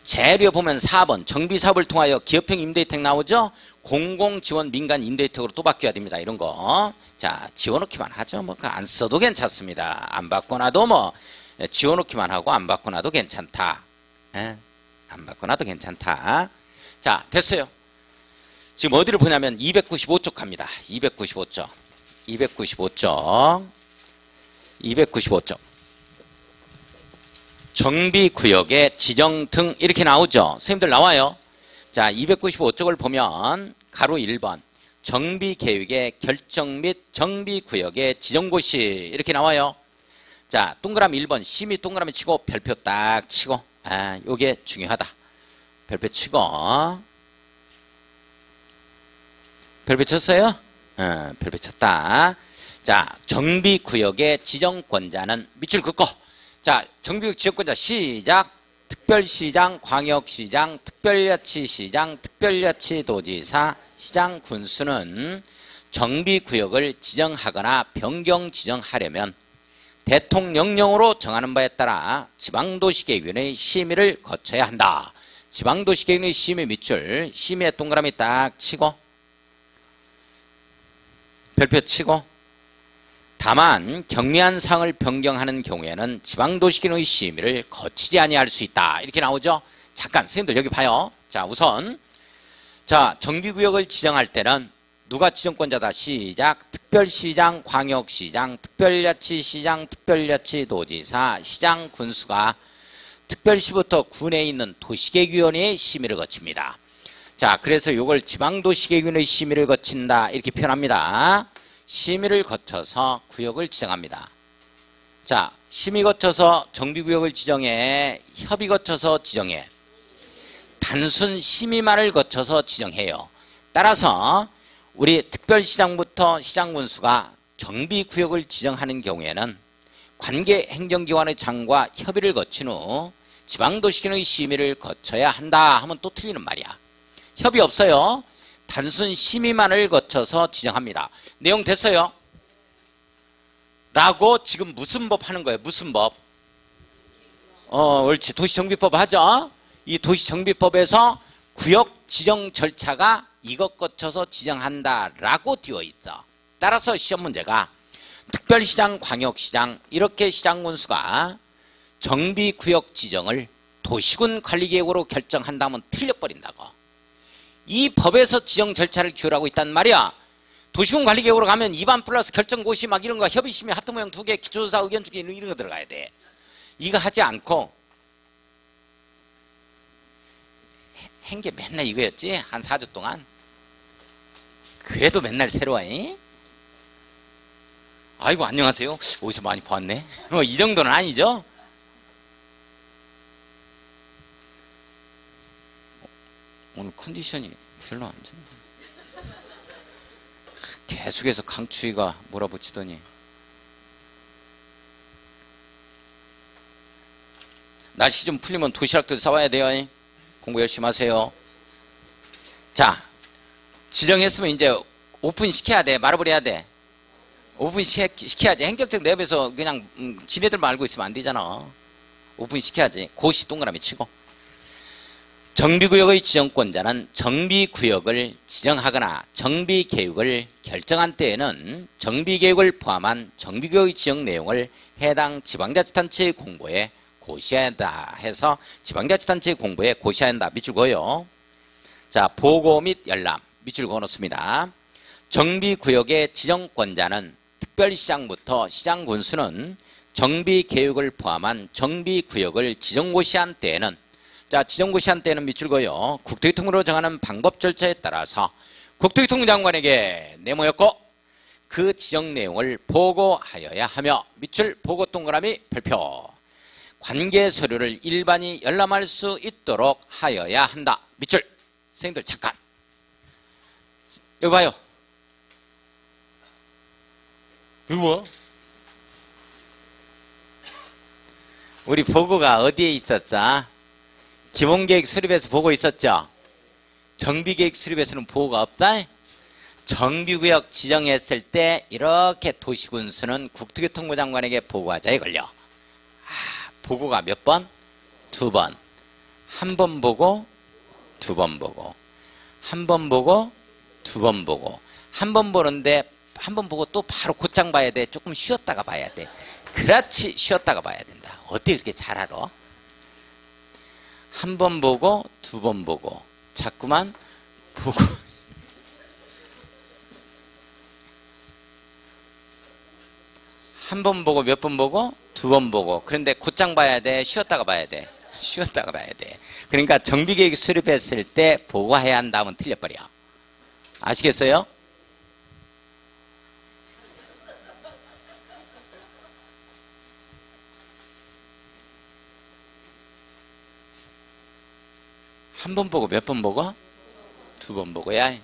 [SPEAKER 1] 제일 위에 보면 4번 정비사업을 통하여 기업형 임대주택 나오죠? 공공지원 민간 임대주택으로 또 바뀌어야 됩니다. 이런 거. 자, 지워놓기만 하죠. 뭐 안 써도 괜찮습니다. 안 바꿔놔도 뭐 지워놓기만 하고 안 바꿔놔도 괜찮다. 예? 안 바꿔놔도 괜찮다. 자, 됐어요. 지금 어디를 보냐면 295쪽 갑니다. 295쪽. 295쪽. 295쪽. 정비구역의 지정 등 이렇게 나오죠. 선생님들 나와요. 자, 295쪽을 보면 가로 1번 정비계획의 결정 및 정비구역의 지정고시 이렇게 나와요. 자, 동그라미 1번 심의 동그라미 치고 별표 딱 치고, 아, 요게 중요하다. 별표 치고. 별표 쳤어요? 별표 쳤다. 자, 정비구역의 지정권자는 밑줄 긋고. 자, 정비구역 지정권자 시작. 특별시장, 광역시장, 특별자치시장, 특별자치도지사, 시장, 군수는 정비구역을 지정하거나 변경 지정하려면 대통령령으로 정하는 바에 따라 지방도시계획위원회의 심의를 거쳐야 한다. 지방도시계획위원회 심의 밑줄, 심의의 동그라미 딱 치고 별표 치고, 다만 경미한 사항을 변경하는 경우에는 지방도시계획위원회 심의를 거치지 아니할 수 있다. 이렇게 나오죠. 잠깐 선생님들 여기 봐요. 자, 우선 자, 정비구역을 지정할 때는 누가 지정권자다. 시작. 특별시장, 광역시장, 특별자치시장, 특별자치도지사, 시장, 군수가 특별시부터 군에 있는 도시계획위원회의 심의를 거칩니다. 자, 그래서 이걸 지방도시계획위원회의 심의를 거친다 이렇게 표현합니다. 심의를 거쳐서 구역을 지정합니다. 자, 심의 거쳐서 정비구역을 지정해, 협의 거쳐서 지정해, 단순 심의만을 거쳐서 지정해요. 따라서 우리 특별시장부터 시장군수가 정비구역을 지정하는 경우에는 관계행정기관의 장과 협의를 거친 후 지방도시계획의 심의를 거쳐야 한다 하면 또 틀리는 말이야. 협의 없어요. 단순 심의만을 거쳐서 지정합니다. 내용 됐어요? 라고 지금 무슨 법 하는 거예요? 무슨 법? 옳지. 도시정비법 하죠? 이 도시정비법에서 구역 지정 절차가 이것 거쳐서 지정한다 라고 되어 있어. 따라서 시험 문제가 특별시장, 광역시장 이렇게 시장군수가 정비구역 지정을 도시군 관리계획으로 결정한다면 틀려버린다고. 이 법에서 지정 절차를 기울하고 있단 말이야. 도시군 관리계획으로 가면 입안 플러스 결정고시 막 이런 거 협의심의 하트 모양 2개, 기초조사 의견 주기 이런 거 들어가야 돼. 이거 하지 않고 한 게 맨날 이거였지? 한 4주 동안. 그래도 맨날 새로워. 아이고 안녕하세요. 어디서 많이 보았네. 이 정도는 아니죠? 오늘 컨디션이 별로 안 좋네. 계속해서 강추위가 몰아붙이더니. 날씨 좀 풀리면 도시락도 싸와야 돼요. 공부 열심히 하세요. 자, 지정했으면 이제 오픈 시켜야 돼. 말업을 해야 돼. 오픈 시켜야지. 행정적 내부에서 그냥 지네들만 알고 있으면 안 되잖아. 오픈 시켜야지. 고시 동그라미 치고. 정비구역의 지정권자는 정비구역을 지정하거나 정비계획을 결정한 때에는 정비계획을 포함한 정비구역의 지정 내용을 해당 지방자치단체의 공보에 고시해야 한다 해서 지방자치단체의 공보에 고시해야 한다. 밑줄 그어요. 자, 보고 및 열람 밑줄 그어놓습니다. 정비구역의 지정권자는 특별시장부터 시장군수는 정비계획을 포함한 정비구역을 지정고시한 때에는, 자, 지정고시한 때는 밑줄 그어요. 국토교통부로 정하는 방법 절차에 따라서 국토교통부 장관에게 내모였고 그 지정 내용을 보고하여야 하며 밑줄 보고 동그라미 별표. 관계 서류를 일반이 열람할 수 있도록 하여야 한다. 밑줄. 선생님들 잠깐. 여기 봐요. 이거 뭐? 우리 보고가 어디에 있었어? 기본계획 수립에서 보고 있었죠? 정비계획 수립에서는 보고가 없다? 정비구역 지정했을 때 이렇게 도시군수는 국토교통부 장관에게 보고하자에 걸려. 보고가 몇 번? 2번. 한 번 보고, 2번 보고. 한 번 보고, 2번 보고. 한 번 보는데 한 번 보고 또 바로 곧장 봐야 돼. 조금 쉬었다가 봐야 돼. 그렇지, 쉬었다가 봐야 된다. 어떻게 그렇게 잘 알아? 한 번 보고 2번 보고. 자꾸만 보고. 한 번 보고 몇 번 보고? 2번 보고. 그런데 곧장 봐야 돼? 쉬었다가 봐야 돼? 쉬었다가 봐야 돼. 그러니까 정비계획 수립했을 때 보고해야 한다면 틀려버려. 아시겠어요? 한 번 보고 몇 번 보고? 2번 보고야.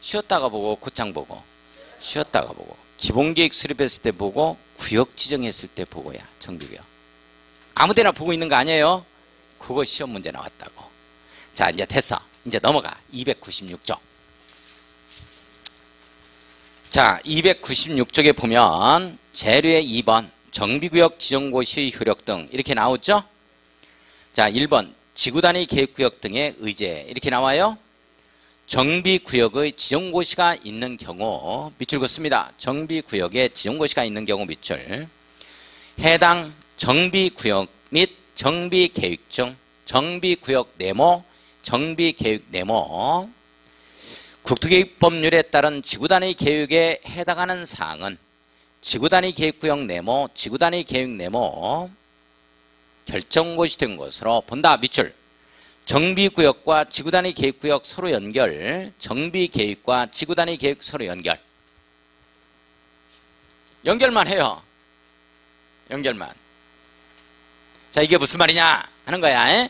[SPEAKER 1] 쉬었다가 보고 곧장 보고. 쉬었다가 보고. 기본계획 수립했을 때 보고, 구역 지정했을 때 보고야. 정비구역. 아무데나 보고 있는 거 아니에요? 그거 시험 문제 나왔다고. 자, 이제 됐어. 이제 넘어가. 296쪽. 자, 296쪽에 보면 재료의 2번 정비구역 지정고시 효력 등 이렇게 나오죠? 자, 1번 지구단위 계획구역 등의 의제 이렇게 나와요. 정비구역의 지정고시가 있는 경우 밑줄 긋습니다. 정비구역에 지정고시가 있는 경우 밑줄. 해당 정비구역 및 정비계획 중 정비구역 네모, 정비계획 네모, 국토계획법률에 따른 지구단위 계획에 해당하는 사항은 지구단위 계획구역 네모, 지구단위 계획 네모 결정고시 된 것으로 본다. 밑줄. 정비구역과 지구단위 계획구역 서로 연결, 정비계획과 지구단위 계획 서로 연결. 연결만 해요. 연결만. 자, 이게 무슨 말이냐 하는 거야. 에?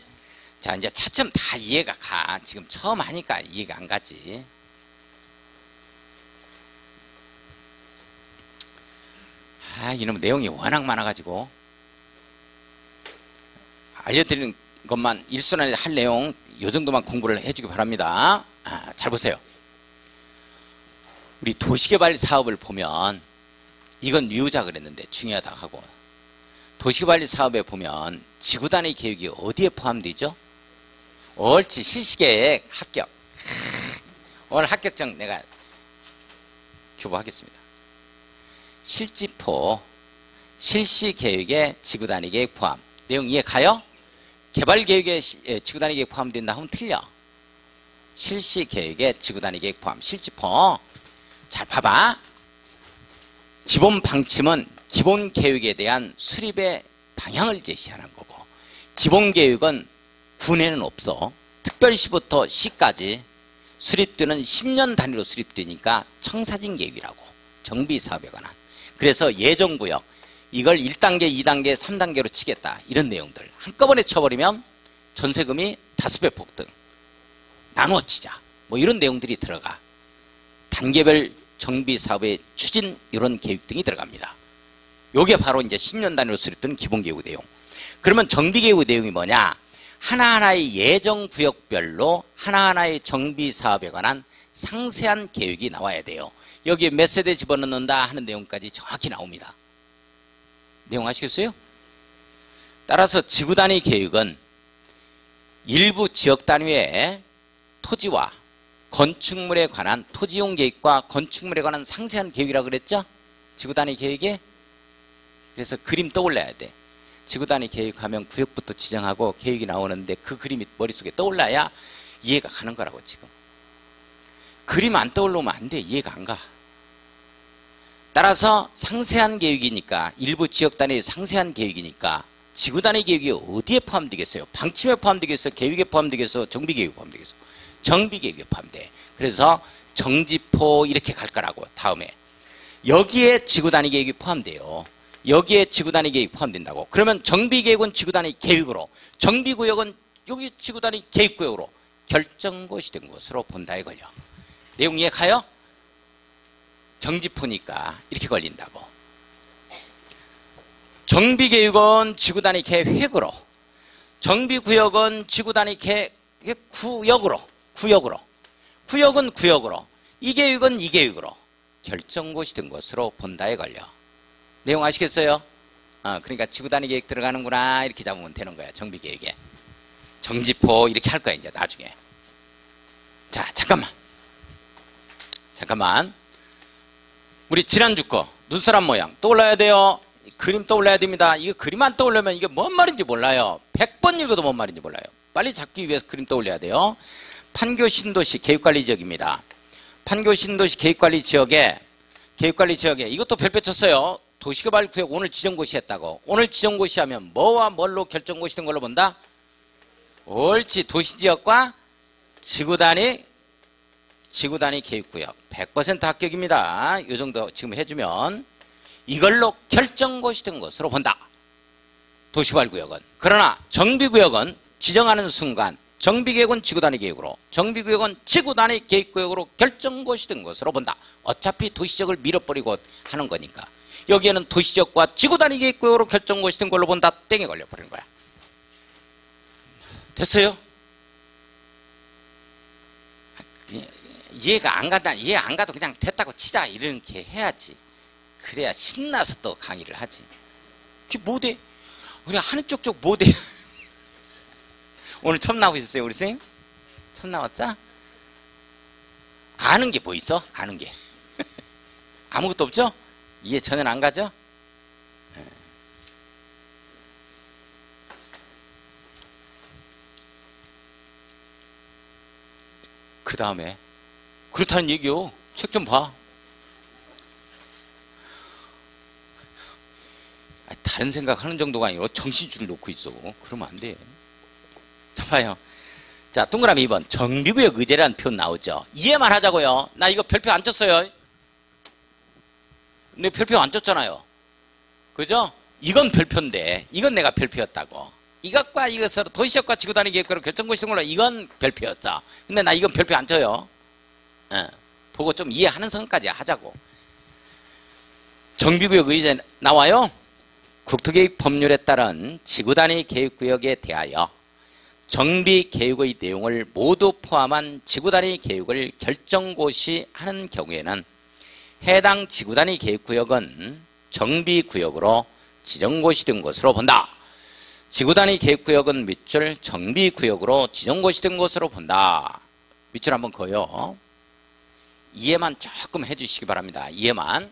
[SPEAKER 1] 자, 이제 차츰 다 이해가 가. 지금 처음 하니까 이해가 안 가지. 이놈 내용이 워낙 많아가지고 알려드리는 것만 일순환에 할 내용 이 정도만 공부를 해주기 바랍니다. 잘 보세요. 우리 도시개발 사업을 보면 이건 유효자 그랬는데 중요하다고 하고, 도시개발 사업에 보면 지구단위 계획이 어디에 포함되죠? 옳지, 실시계획 합격. 오늘 합격증 내가 교부하겠습니다. 실지포 실시계획에 지구단위 계획 포함. 내용 이해 가요? 개발계획에 지구단위 계획 포함된다 하면 틀려. 실시계획에 지구단위 계획 포함. 실지포. 잘 봐봐. 기본 방침은 기본계획에 대한 수립의 방향을 제시하는 거고, 기본계획은 군에는 없어. 특별시부터 시까지 수립되는 10년 단위로 수립되니까 청사진계획이라고. 정비사업에 관한. 그래서 예정구역 이걸 1단계, 2단계, 3단계로 치겠다. 이런 내용들 한꺼번에 쳐버리면 전세금이 5배 폭등. 나누어 치자. 뭐 이런 내용들이 들어가. 단계별 정비사업의 추진 이런 계획 등이 들어갑니다. 요게 바로 이제 10년 단위로 수립되는 기본계획 내용. 그러면 정비계획 내용이 뭐냐? 하나하나의 예정구역별로 하나하나의 정비사업에 관한 상세한 계획이 나와야 돼요. 여기에 몇 세대 집어넣는다 하는 내용까지 정확히 나옵니다. 내용 아시겠어요? 따라서 지구단위 계획은 일부 지역 단위의 토지와 건축물에 관한 토지용 계획과 건축물에 관한 상세한 계획이라고 그랬죠? 지구단위 계획에. 그래서 그림 떠올라야 돼. 지구단위 계획하면 구역부터 지정하고 계획이 나오는데 그 그림이 머릿속에 떠올라야 이해가 가는 거라고 지금. 그림 안 떠올르면 안 돼. 이해가 안 가. 따라서 상세한 계획이니까 일부 지역 단위의 상세한 계획이니까 지구단위 계획이 어디에 포함되겠어요? 방침에 포함되겠어? 계획에 포함되겠어? 정비계획에 포함되겠어? 정비계획에 포함돼. 그래서 정지포 이렇게 갈 거라고. 다음에 여기에 지구단위 계획이 포함돼요. 여기에 지구단위 계획이 포함된다고. 그러면 정비계획은 지구단위 계획으로, 정비구역은 여기 지구단위 계획구역으로 결정것이 된 것으로 본다에 걸려. 내용 이해가요? 정지포니까 이렇게 걸린다고. 정비계획은 지구단위 계획으로, 정비구역은 지구단위 계획구역으로, 구역은 구역으로, 이 계획은 이 계획으로 결정것이 된 것으로 본다에 걸려. 내용 아시겠어요? 그러니까 지구단위 계획 들어가는구나 이렇게 잡으면 되는 거야. 정비계획에 정지포 이렇게 할 거야 이제 나중에. 자 잠깐만 우리 지난주 거 눈사람 모양 떠올라야 돼요. 그림 떠올라야 됩니다. 이거 그림 안 떠올리면 이게 뭔 말인지 몰라요. 100번 읽어도 뭔 말인지 몰라요. 빨리 잡기 위해서 그림 떠올려야 돼요. 판교 신도시 계획관리 지역입니다. 판교 신도시 계획관리 지역에 이것도 별표 쳤어요. 도시개발구역 오늘 지정고시 했다고. 오늘 지정고시 하면 뭐와 뭘로 결정고시 된 걸로 본다? 옳지. 도시지역과 지구단위 계획구역 100% 합격입니다. 이 정도 지금 해주면 이걸로 결정고시 된 것으로 본다. 도시개발구역은. 그러나 정비구역은 지정하는 순간 정비계획은 지구단위 계획으로, 정비구역은 지구단위 계획구역으로 결정고시 된 것으로 본다. 어차피 도시지역을 밀어버리고 하는 거니까. 여기에는 도시지역과 지구단위 계획구역으로 결정고시 된 걸로 본다. 땡에 걸려버리는 거야. 됐어요? 이해가 안 가다. 이해 안 가도 그냥 됐다고 치자 이렇게 해야지. 그래야 신나서 또 강의를 하지. 그게 뭐대? 그냥 하는 쪽쪽 뭐대? 오늘 처음 나오셨어요 우리 선생님? 처음 나왔다? 아는 게 뭐 있어? 아는 게 아무것도 없죠? 이해 전혀 안 가죠? 그 다음에 그렇다는 얘기요. 책 좀 봐. 다른 생각하는 정도가 아니라 정신줄을 놓고 있어. 그러면 안 돼. 자 봐요. 자 동그라미 2번 정비구역 의제라는 표현 나오죠. 이해만 하자고요. 나 이거 별표 안 쳤어요. 근데 별표 안 쳤잖아요. 그죠? 이건 별표인데 이건 내가 별표였다고. 이것과 이것으로 도시지역과 지구단위 계획으로 결정고시 된 걸로 이건 별표였다. 근데 나 이건 별표 안 쳐요. 보고 좀 이해하는 선까지 하자고. 정비구역 의제 나와요. 국토계획 법률에 따른 지구단위 계획구역에 대하여 정비계획의 내용을 모두 포함한 지구단위 계획을 결정고시하는 경우에는 해당 지구단위 계획구역은 정비구역으로 지정고시된 것으로 본다. 지구단위 계획구역은 밑줄 정비구역으로 지정고시된 것으로 본다. 밑줄 한번 그어요. 이해만 조금 해주시기 바랍니다. 이해만.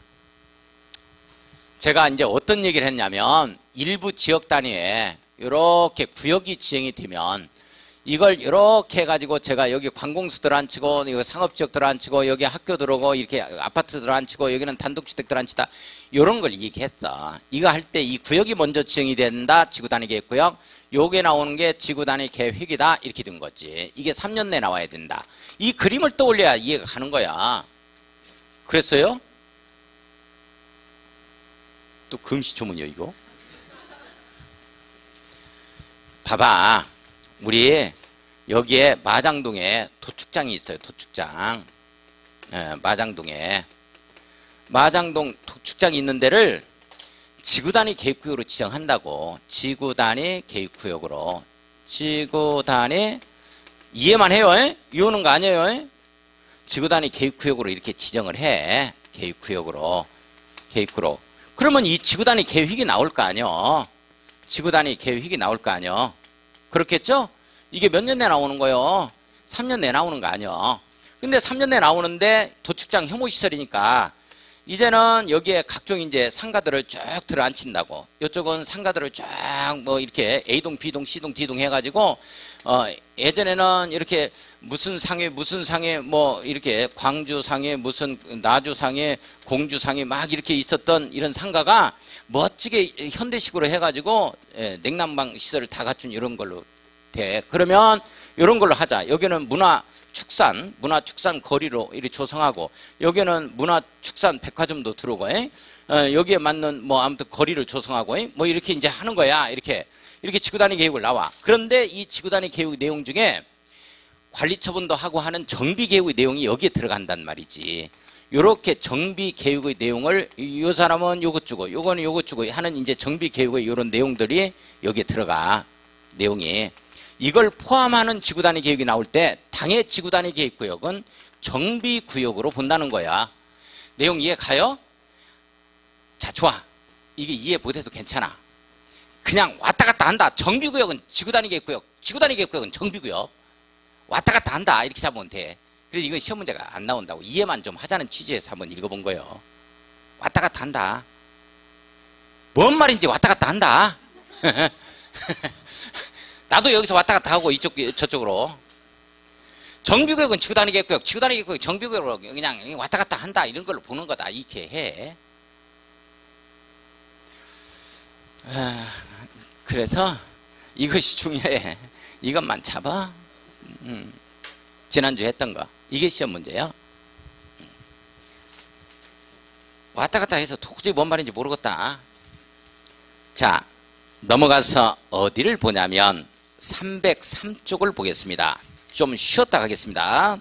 [SPEAKER 1] 제가 이제 어떤 얘기를 했냐면 일부 지역 단위에 이렇게 구역이 지정이 되면 이걸 이렇게 해가지고 제가 여기 관공서들 앉히고 이거 상업지역들 앉히고 여기 학교 들어오고 이렇게 아파트들 앉히고 여기는 단독주택들 앉히다 이런 걸 얘기했어. 이거 할 때 이 구역이 먼저 지정이 된다. 지구단위 계획구역. 요게 나오는 게 지구단위 계획이다. 이렇게 된 거지. 이게 3년 내에 나와야 된다. 이 그림을 떠올려야 이해가 가는 거야. 그랬어요? 또 금시초문이요 이거? 봐봐. 우리 여기에 마장동에 도축장이 있어요. 도축장. 마장동에 마장동 도축장이 있는 데를 지구단위 계획구역으로 지정한다고. 지구단위 계획구역으로. 지구단위 이해만 해요. 이오는 거 아니에요. 지구단위 계획구역으로 이렇게 지정을 해. 계획구역으로. 계획구로. 그러면 이 지구단위 계획이 나올 거 아니요. 지구단위 계획이 나올 거 아니요. 그렇겠죠? 이게 몇 년 내에 나오는 거요? 3년 내에 나오는 거 아니요. 근데 3년 내에 나오는데 도축장 혐오시설이니까 이제는 여기에 각종 이제 상가들을 쭉 들어앉힌다고. 이쪽은 상가들을 쫙 뭐 이렇게 A동, B동, C동, D동 해가지고 예전에는 이렇게 무슨 상해 뭐 이렇게 광주상해 무슨 나주상해 공주상해 막 이렇게 있었던 이런 상가가 멋지게 현대식으로 해가지고 냉난방 시설을 다 갖춘 이런 걸로 돼. 그러면 이런 걸로 하자. 여기는 문화축산 거리로 이렇게 조성하고 여기는 문화축산 백화점도 들어오고 여기에 맞는 뭐 아무튼 거리를 조성하고 뭐 이렇게 이제 하는 거야. 이렇게 지구단위 계획을 나와. 그런데 이 지구단위 계획 내용 중에 관리처분도 하고 하는 정비계획의 내용이 여기에 들어간단 말이지. 요렇게 정비계획의 내용을 요 사람은 요것 주고 요거는 요것 주고 하는 이제 정비계획의 요런 내용들이 여기에 들어가. 내용이. 이걸 포함하는 지구단위 계획이 나올 때 당해 지구단위 계획구역은 정비구역으로 본다는 거야. 내용 이해 가요? 자, 좋아. 이게 이해 못해도 괜찮아. 그냥 왔다 갔다 한다. 정비구역은 지구단위 계획구역, 지구단위 계획구역은 정비구역. 왔다 갔다 한다. 이렇게 잡으면 돼. 그래서 이건 시험 문제가 안 나온다고. 이해만 좀 하자는 취지에서 한번 읽어본 거예요. 왔다 갔다 한다. 뭔 말인지 왔다 갔다 한다. 나도 여기서 왔다 갔다 하고 저쪽으로. 정비구역은 지구단위 계획구역, 지구단위 계획구역 정비구역으로 그냥 왔다 갔다 한다. 이런 걸로 보는 거다. 이렇게 해. 그래서 이것이 중요해. 이것만 잡아. 지난주에 했던 거. 이게 시험 문제예요. 왔다 갔다 해서 도저히 뭔 말인지 모르겠다. 자, 넘어가서 어디를 보냐면 303쪽을 보겠습니다. 좀 쉬었다 가겠습니다.